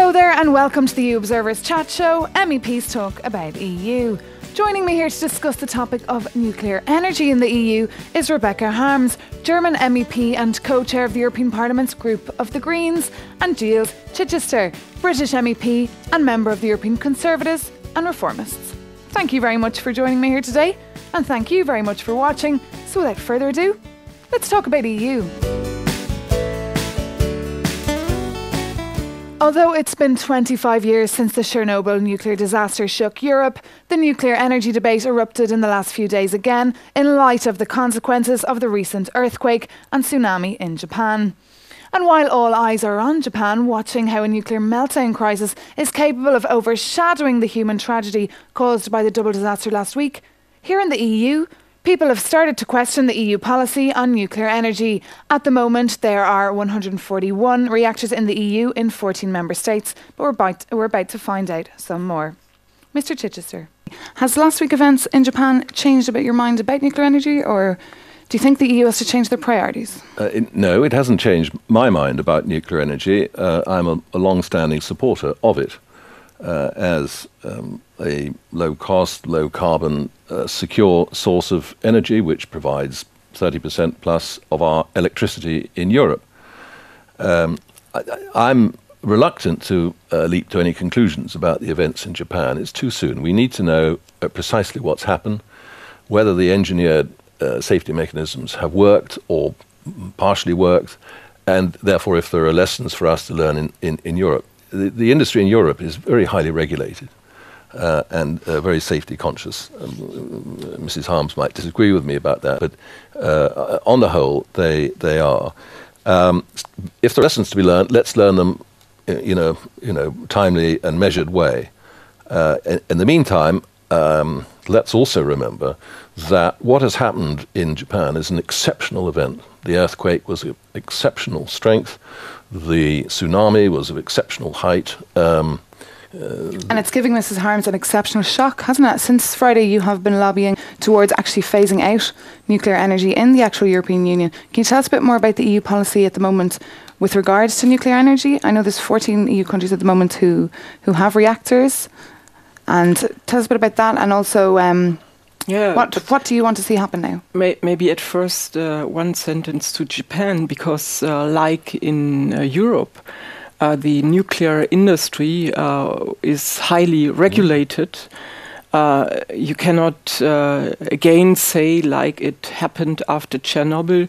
Hello there and welcome to the EUobserver's chat show, MEPs Talk About EU. Joining me here to discuss the topic of nuclear energy in the EU is Rebecca Harms, German MEP and co-chair of the European Parliament's Group of the Greens, and Giles Chichester, British MEP and member of the European Conservatives and Reformists. Thank you very much for joining me here today, and thank you very much for watching. So without further ado, let's talk about EU. Although it's been 25 years since the Chernobyl nuclear disaster shook Europe, the nuclear energy debate erupted in the last few days again in light of the consequences of the recent earthquake and tsunami in Japan. And while all eyes are on Japan, watching how a nuclear meltdown crisis is capable of overshadowing the human tragedy caused by the double disaster last week, here in the EU, people have started to question the EU policy on nuclear energy. At the moment, there are 141 reactors in the EU in 14 member states, but we're about to find out some more. Mr. Chichester, has last week's events in Japan changed a bit your mind about nuclear energy, or do you think the EU has to change their priorities? No, it hasn't changed my mind about nuclear energy. I'm a long-standing supporter of it as a low-cost, low-carbon, secure source of energy which provides 30% plus of our electricity in Europe. I'm reluctant to leap to any conclusions about the events in Japan. It's too soon. We need to know precisely what's happened, whether the engineered safety mechanisms have worked or partially worked, and therefore if there are lessons for us to learn in Europe. The industry in Europe is very highly regulated and very safety conscious. Mrs. Harms might disagree with me about that, but on the whole, they are. If there are lessons to be learned, let's learn them in a timely and measured way. In the meantime, let's also remember that what has happened in Japan is an exceptional event. The earthquake was of exceptional strength. The tsunami was of exceptional height. And it's giving Mrs. Harms an exceptional shock, hasn't it? Since Friday, you have been lobbying towards actually phasing out nuclear energy in the actual European Union. Can you tell us a bit more about the EU policy at the moment with regards to nuclear energy? I know there's 14 EU countries at the moment who have reactors. And tell us a bit about that, and also what do you want to see happen now? Maybe at first one sentence to Japan, because like in Europe, the nuclear industry is highly regulated. You cannot again say, like it happened after Chernobyl,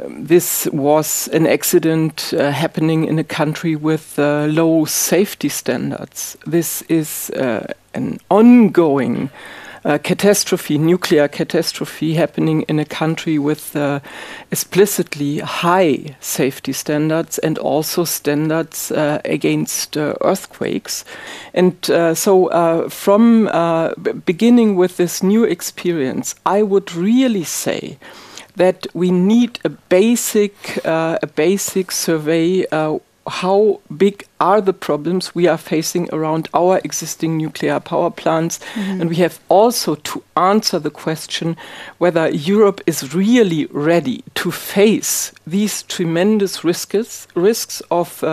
this was an accident happening in a country with low safety standards. This is an ongoing catastrophe, nuclear catastrophe happening in a country with explicitly high safety standards and also standards against earthquakes. And so from beginning with this new experience, I would really say that we need a basic survey. How big are the problems we are facing around our existing nuclear power plants? Mm-hmm. And we have also to answer the question whether Europe is really ready to face these tremendous risks of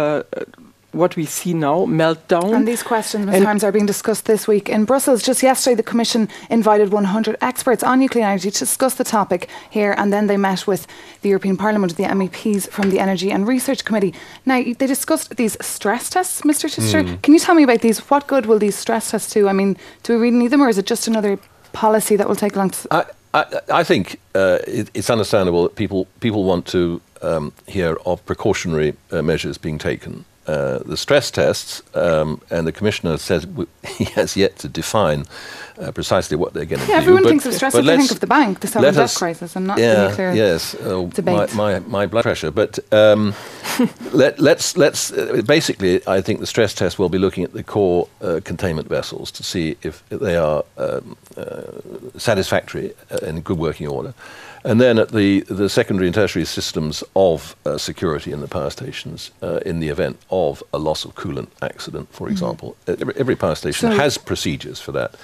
what we see now, meltdown. And these questions, Ms. Harms, are being discussed this week in Brussels. Just yesterday, the Commission invited 100 experts on nuclear energy to discuss the topic here, and then they met with the European Parliament, the MEPs from the Energy and Research Committee. Now, they discussed these stress tests, Mr. Chichester. Can you tell me about these? What good will these stress tests do? I mean, do we really need them, or is it just another policy that will take long to... I think it's understandable that people want to hear of precautionary measures being taken. The stress tests, and the Commissioner says he has yet to define precisely what they're going to do. Everyone thinks of stress if they think of the bank, the sovereign debt crisis, and not the nuclear debate. My blood pressure. But let's basically, I think the stress test will be looking at the core containment vessels to see if they are satisfactory and in good working order. And then at the secondary and tertiary systems of security in the power stations in the event of a loss of coolant accident, for example. Every power station has procedures for that.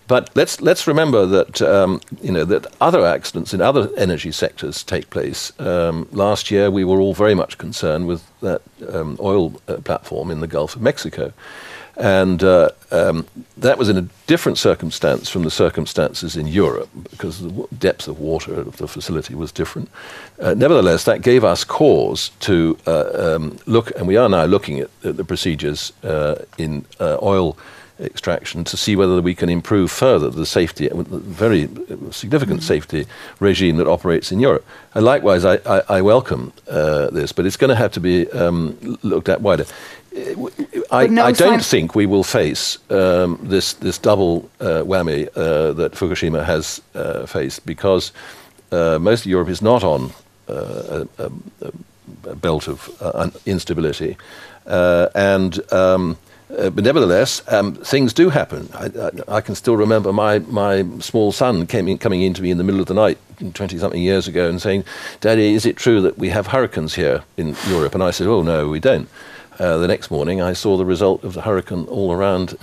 But let's remember that that other accidents in other energy sectors take place. Last year, we were all very much concerned with that oil platform in the Gulf of Mexico, and that was in a different circumstance from the circumstances in Europe because the depth of water of the facility was different. Nevertheless, that gave us cause to look, and we are now looking at the procedures in oil extraction to see whether we can improve further the safety, the very significant safety regime that operates in Europe. And likewise, I welcome this, but it's going to have to be looked at wider. I don't think we will face this double whammy that Fukushima has faced because most of Europe is not on a belt of instability, but nevertheless, things do happen. I can still remember my small son coming in to me in the middle of the night 20-something years ago and saying, "Daddy, is it true that we have hurricanes here in Europe?" And I said, "Oh, no, we don't." The next morning, I saw the result of the hurricane all around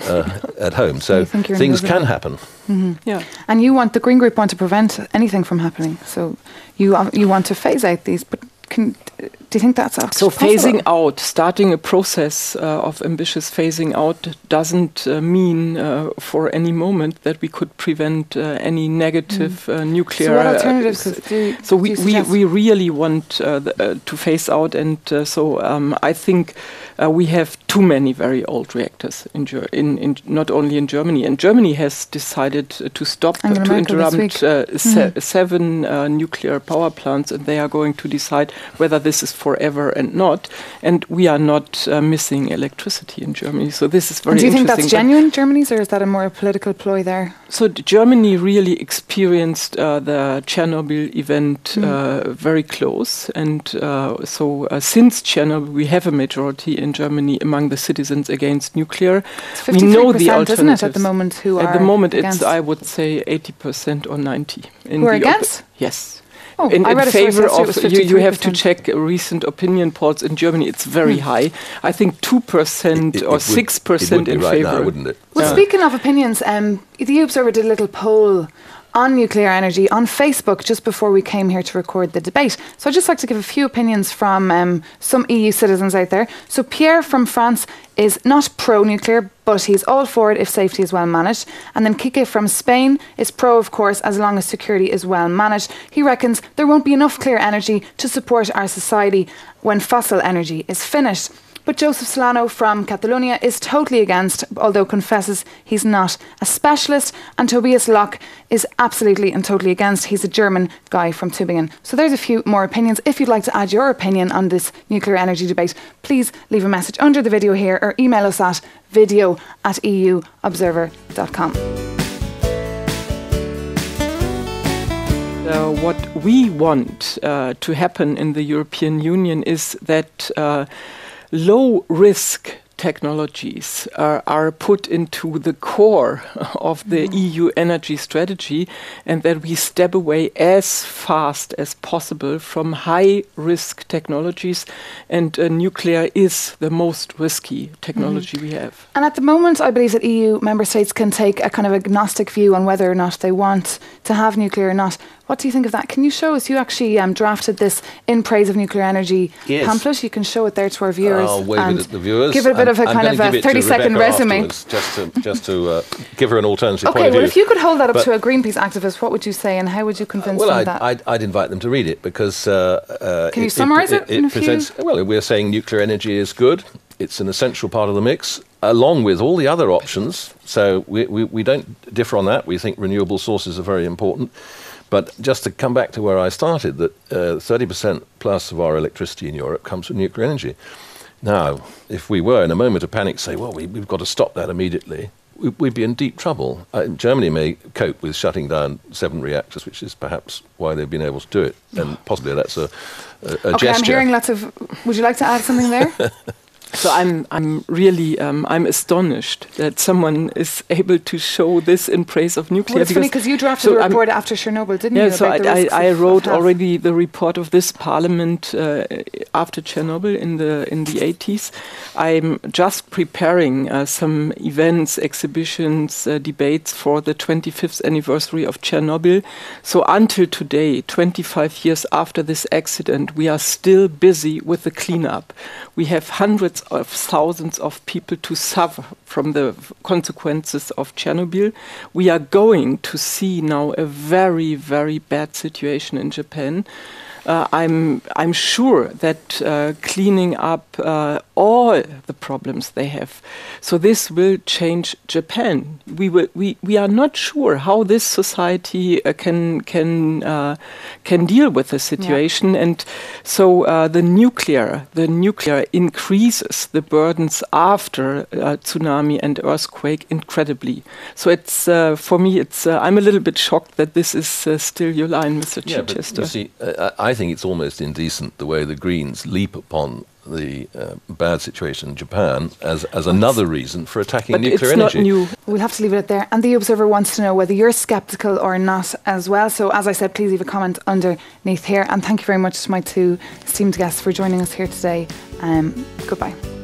at home. So things can happen. Mm-hmm. Yeah. And the Green Group want to prevent anything from happening. So you want to phase out these, but do you think that's actually so possible? Phasing out, starting a process of ambitious phasing out doesn't mean for any moment that we could prevent any negative nuclear. So what alternatives so we really want to phase out, and so I think we have too many very old reactors in not only in Germany, and Germany has decided to stop to interrupt 7 nuclear power plants, and they are going to decide whether this is forever and not. And we are not missing electricity in Germany. So this is very interesting. Do you think that's genuine, Germany's, or is that a more political ploy there? So Germany really experienced the Chernobyl event very close. And since Chernobyl, we have a majority in Germany among the citizens against nuclear. It's 53%, we know the alternatives, isn't it, at the moment, who are At the moment, against? It's, I would say, 80% or 90%. Who are against? Yes. Oh, in favor of you have to check recent opinion polls in Germany. It's very high. I think 2% or 6% in right favor. Now, wouldn't it? Well, speaking of opinions, the EUobserver did a little poll on nuclear energy on Facebook just before we came here to record the debate. So I'd just like to give a few opinions from some EU citizens out there. So Pierre from France is not pro-nuclear, but he's all for it if safety is well managed. And then Kike from Spain is pro, of course, as long as security is well managed. He reckons there won't be enough clear energy to support our society when fossil energy is finished. But Joseph Solano from Catalonia is totally against, although confesses he's not a specialist. And Tobias Locke is absolutely and totally against. He's a German guy from Tübingen. So there's a few more opinions. If you'd like to add your opinion on this nuclear energy debate, please leave a message under the video here or email us at video@EUobserver.com. What we want to happen in the European Union is that low-risk technologies are put into the core of the EU energy strategy, and that we step away as fast as possible from high-risk technologies, and nuclear is the most risky technology we have. And at the moment, I believe that EU member states can take a kind of agnostic view on whether or not they want to have nuclear or not. What do you think of that? Can you show us? You actually drafted this in praise of nuclear energy pamphlet. You can show it there to our viewers. I'll wave it at the viewers. Give it a bit of a kind of a 30-second resume. Just to give her an alternative point of view. Okay, well, if you could hold that up to a Greenpeace activist, what would you say, and how would you convince them that? I'd invite them to read it because... Can you summarise it in a few? Well, we're saying nuclear energy is good. It's an essential part of the mix, along with all the other options. So we don't differ on that. We think renewable sources are very important. But just to come back to where I started, that 30% plus of our electricity in Europe comes from nuclear energy. Now, if we were in a moment of panic say, well, we've got to stop that immediately, we'd be in deep trouble. Germany may cope with shutting down 7 reactors, which is perhaps why they've been able to do it. And possibly that's a gesture. I'm hearing lots of... Would you like to add something there? So I'm really I'm astonished that someone is able to show this in praise of nuclear. Well, it's funny because you drafted a report after Chernobyl, didn't you? Yeah, so I wrote already the report of this parliament after Chernobyl in the 80s. I'm just preparing some events, exhibitions, debates for the 25th anniversary of Chernobyl. So until today, 25 years after this accident, we are still busy with the cleanup. We have hundreds of thousands of people to suffer from the consequences of Chernobyl. We are going to see now a very, very bad situation in Japan. I'm sure that cleaning up all the problems they have. So this will change Japan. We are not sure how this society can deal with the situation, and so the nuclear increases the burdens after tsunami and earthquake incredibly. So it's for me, it's I'm a little bit shocked that this is still your line, Mr. Chichester. But you see, I think it's almost indecent the way the Greens leap upon the bad situation in Japan as another reason for attacking nuclear energy. It's not new. We'll have to leave it at there. And the Observer wants to know whether you're sceptical or not as well. So as I said, please leave a comment underneath here. And thank you very much to my two esteemed guests for joining us here today. Goodbye.